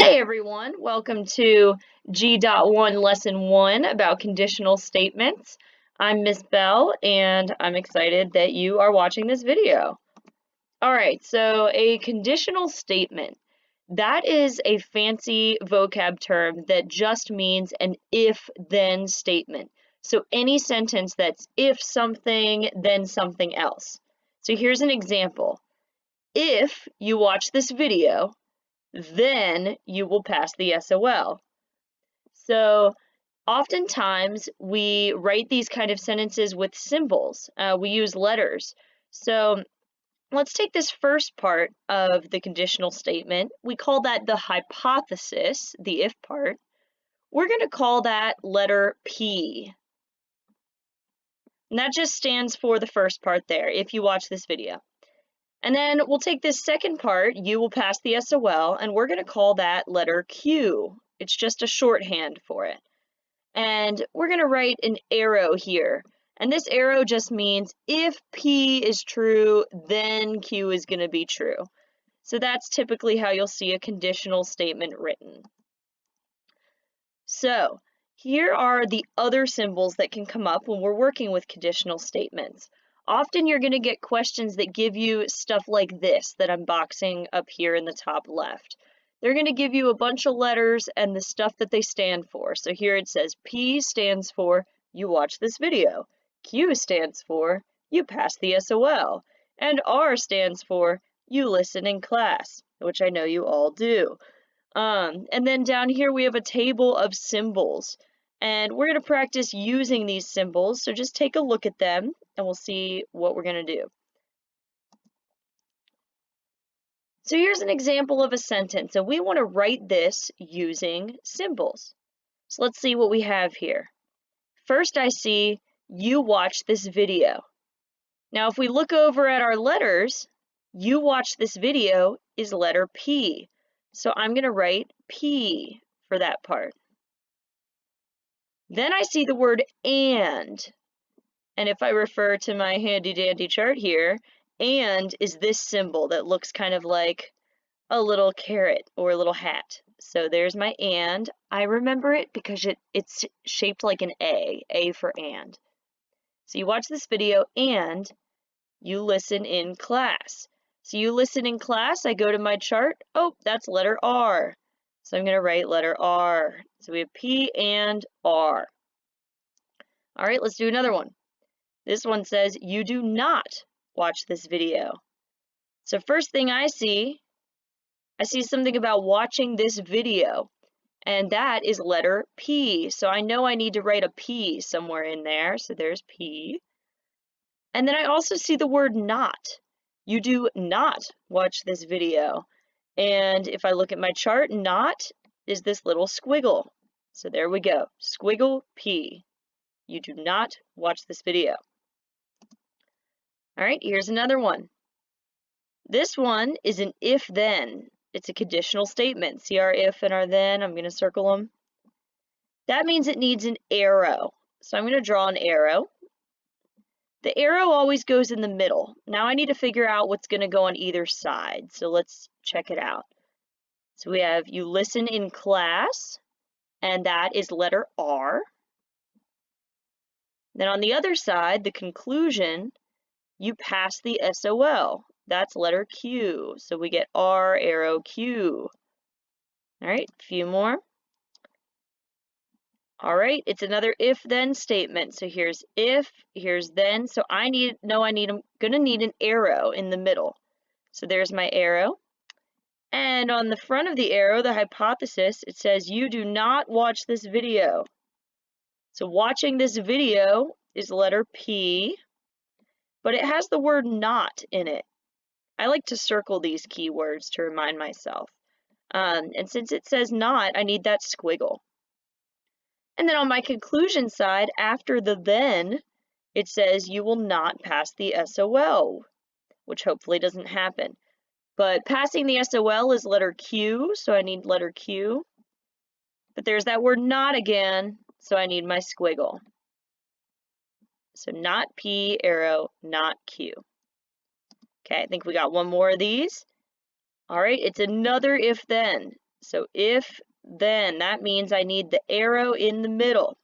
Hey everyone, welcome to G.1 Lesson 1 about conditional statements. I'm Miss Bell and I'm excited that you are watching this video. Alright, so a conditional statement. That is a fancy vocab term that just means an if-then statement. So any sentence that's if something, then something else. So here's an example. If you watch this video, then you will pass the SOL. So oftentimes we write these kind of sentences with symbols. We use letters. So let's take this first part of the conditional statement. We call that the hypothesis, the if part. We're going to call that letter P. And that just stands for the first part there, if you watch this video. And then we'll take this second part, you will pass the SOL, and we're going to call that letter Q. It's just a shorthand for it. And we're going to write an arrow here. And this arrow just means if P is true, then Q is going to be true. So that's typically how you'll see a conditional statement written. So here are the other symbols that can come up when we're working with conditional statements. Often you're going to get questions that give you stuff like this that I'm boxing up here in the top left. They're going to give you a bunch of letters and the stuff that they stand for. So here it says P stands for you watch this video. Q stands for you pass the SOL. And R stands for you listen in class, which I know you all do. And then down here we have a table of symbols. And we're going to practice using these symbols, so just take a look at them and we'll see what we're going to do. So here's an example of a sentence, and we want to write this using symbols. So let's see what we have here. First I see, you watch this video. Now if we look over at our letters, you watch this video is letter P. So I'm going to write P for that part. Then I see the word and if I refer to my handy dandy chart here, and is this symbol that looks kind of like a little carrot or a little hat. So there's my and. I remember it because it's shaped like an A for and. So you watch this video and you listen in class. So you listen in class, I go to my chart, oh, that's letter R. So I'm going to write letter R. So we have P and R. All right, let's do another one. This one says, you do not watch this video. So first thing I see something about watching this video, and that is letter P. So I know I need to write a P somewhere in there. So there's P. And then I also see the word not. You do not watch this video. And if I look at my chart, not is this little squiggle. So there we go, squiggle P. You do not watch this video. All right, here's another one. This one is an if-then. It's a conditional statement. See our if and our then? I'm going to circle them. That means it needs an arrow. So I'm going to draw an arrow. The arrow always goes in the middle. Now I need to figure out what's going to go on either side. So let's check it out. So we have you listen in class, and that is letter R. Then on the other side, the conclusion, you pass the SOL. That's letter Q. So we get R arrow Q. All right, a few more. All right, it's another if-then statement. So here's if, here's then. So I'm gonna need an arrow in the middle. So there's my arrow. And on the front of the arrow, the hypothesis, it says you do not watch this video. So watching this video is letter P, but it has the word not in it. I like to circle these keywords to remind myself. And since it says not, I need that squiggle. And then on my conclusion side, after the then, it says you will not pass the SOL, which hopefully doesn't happen. But passing the SOL is letter Q, so I need letter Q. But there's that word not again, so I need my squiggle. So not P arrow, not Q. Okay, I think we got one more of these. All right, it's another if then. So if then, that means I need the arrow in the middle.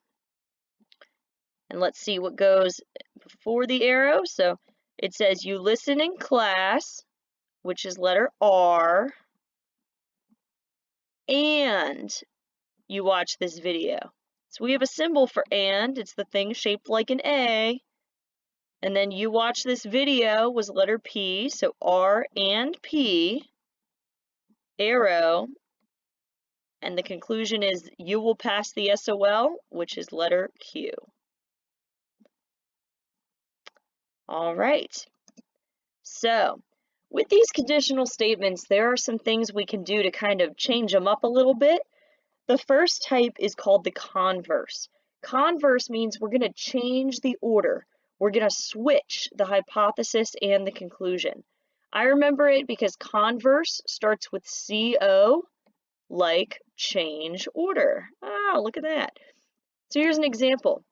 And let's see what goes before the arrow. So it says you listen in class, which is letter R, and you watch this video. So we have a symbol for and. It's the thing shaped like an A. And then you watch this video was letter P. So R and P, arrow. And the conclusion is you will pass the SOL, which is letter Q. All right. So with these conditional statements, there are some things we can do to kind of change them up a little bit. The first type is called the converse. Converse means we're going to change the order. We're going to switch the hypothesis and the conclusion. I remember it because converse starts with CO, like change order. Ah, look at that. So here's an example.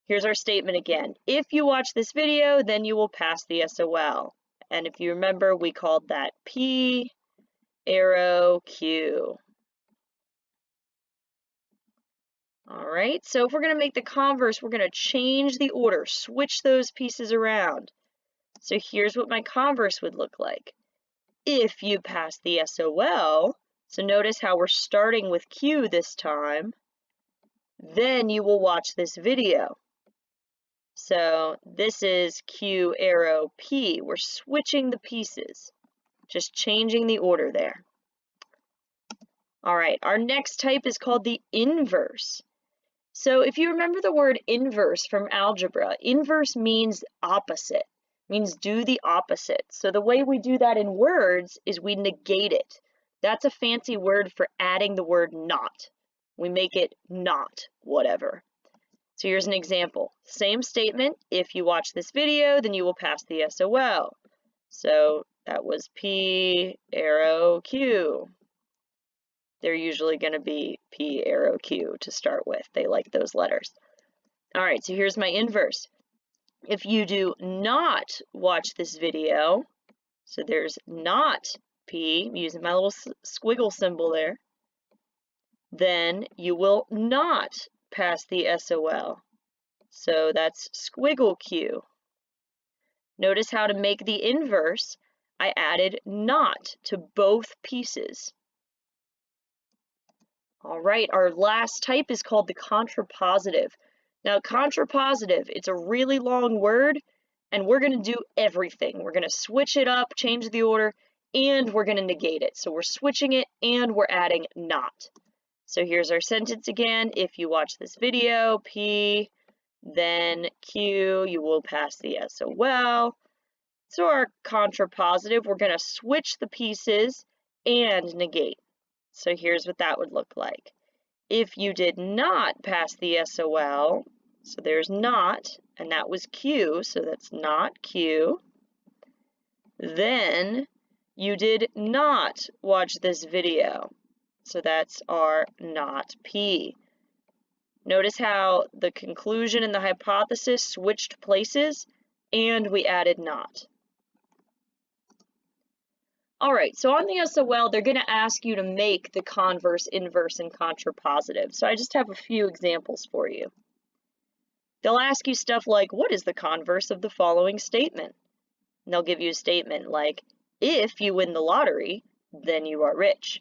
Here's our statement again. If you watch this video, then you will pass the SOL. And if you remember, we called that P, arrow, Q. All right, so if we're going to make the converse, we're going to change the order, switch those pieces around. So here's what my converse would look like. If you pass the SOL, so notice how we're starting with Q this time, then you will watch this video. So this is Q, arrow, P. We're switching the pieces, just changing the order there. All right, our next type is called the inverse. So if you remember the word inverse from algebra, inverse means opposite, means do the opposite. So the way we do that in words is we negate it. That's a fancy word for adding the word not. We make it not whatever. So here's an example. Same statement. If you watch this video, then you will pass the SOL. So that was P, arrow, Q. They're usually going to be P, arrow, Q to start with. They like those letters. All right, so here's my inverse. If you do not watch this video, so there's not P, I'm using my little squiggle symbol there, then you will not pass the SOL. So that's squiggle Q. Notice how to make the inverse, I added not to both pieces. All right, our last type is called the contrapositive. Now, contrapositive, it's a really long word, and we're going to do everything. We're going to switch it up, change the order, and we're going to negate it. So we're switching it, and we're adding not. So here's our sentence again. If you watch this video, P, then Q, you will pass the SOL. So our contrapositive, we're going to switch the pieces and negate. So here's what that would look like. If you did not pass the SOL, so there's not, and that was Q, so that's not Q, then you did not watch this video. So that's our not P. Notice how the conclusion and the hypothesis switched places, and we added not. All right, so on the SOL, they're going to ask you to make the converse, inverse, and contrapositive. So I just have a few examples for you. They'll ask you stuff like, what is the converse of the following statement? And they'll give you a statement like, if you win the lottery, then you are rich.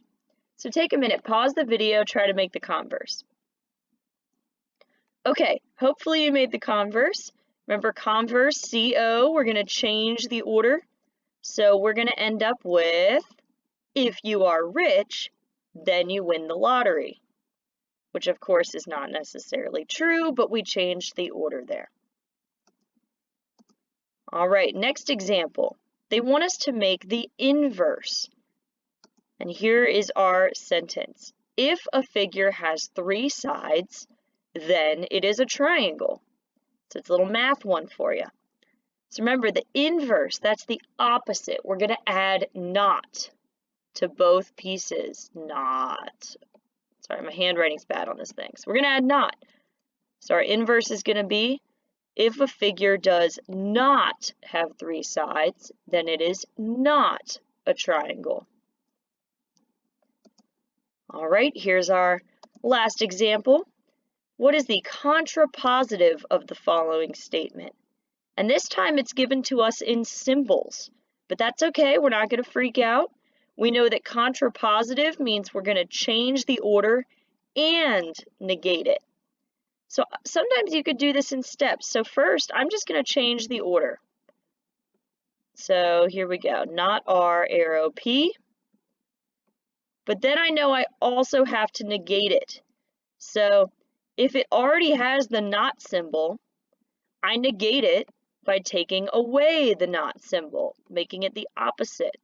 So take a minute, pause the video, try to make the converse. Okay, hopefully you made the converse. Remember converse, CO, we're going to change the order. So we're going to end up with, if you are rich, then you win the lottery, which of course is not necessarily true, but we changed the order there. All right, next example. They want us to make the inverse. And here is our sentence. If a figure has 3 sides, then it is a triangle. So it's a little math one for you. So remember, the inverse, that's the opposite. We're going to add not to both pieces. Not. Sorry, my handwriting's bad on this thing. So we're going to add not. So our inverse is going to be, if a figure does not have 3 sides, then it is not a triangle. All right, here's our last example. What is the contrapositive of the following statement? And this time it's given to us in symbols, but that's okay, we're not going to freak out. We know that contrapositive means we're going to change the order and negate it. So sometimes you could do this in steps. So first, I'm just going to change the order. So here we go, not R, arrow P. But then I know I also have to negate it. So if it already has the not symbol, I negate it by taking away the not symbol, making it the opposite.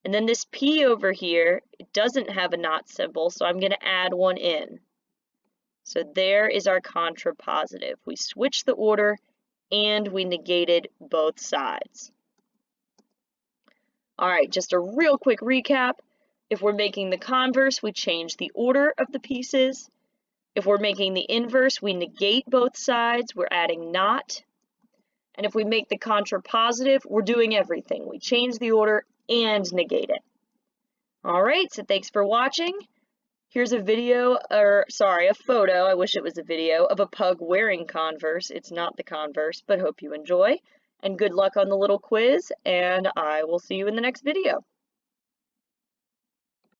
And then this P over here, it doesn't have a not symbol, so I'm going to add one in. So there is our contrapositive. We switched the order and we negated both sides. All right, just a real quick recap. If we're making the converse, we change the order of the pieces. If we're making the inverse, we negate both sides. We're adding not. And if we make the contrapositive, we're doing everything. We change the order and negate it. All right, so thanks for watching. Here's a video, a photo, I wish it was a video, of a pug wearing Converse. It's not the Converse, but hope you enjoy. And good luck on the little quiz, and I will see you in the next video.